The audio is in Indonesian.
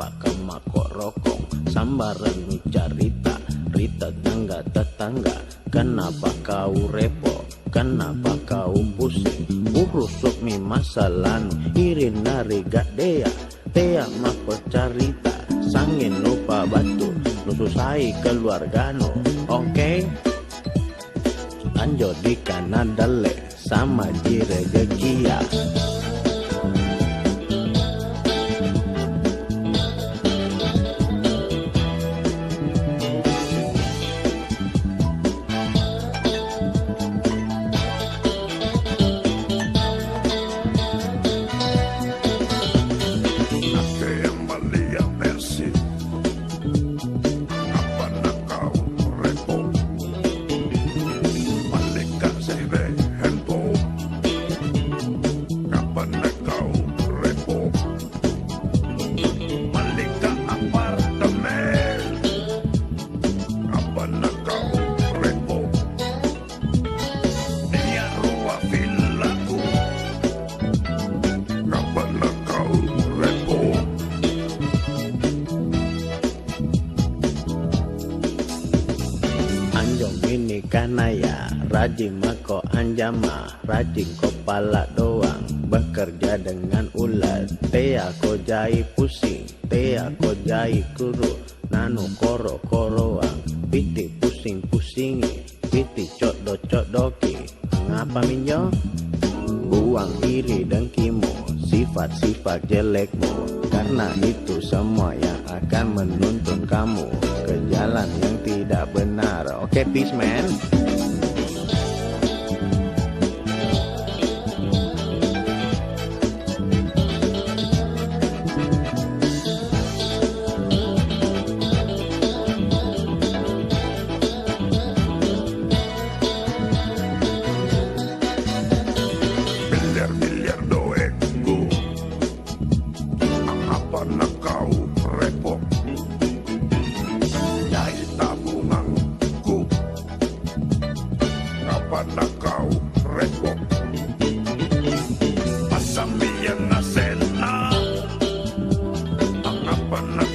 kenapa kama kok rokok sambaran nu carita rita tangga tetangga. Kenapa kau repot, kenapa kau pusing, urusuk mi masa lalu irin nari gak dea tea mako carita sangin lupa batu nu susai keluargano. Oke anjo di kanadale sama jire gegia. Kanaya rajin mako anjama, rajin kepala doang, bekerja dengan ulat. Tea ko jai pusing, tea ko jai kuru, nanu koro koroang, piti pusing pusingi, piti cok doki. Ngapa minyo? Buang iri dengkimu, sifat-sifat jelekmu, karena itu semua yang akan menuntun kamu ke jalan yang tidak benar. Oke, peace man. Pasamian na sena ang apa na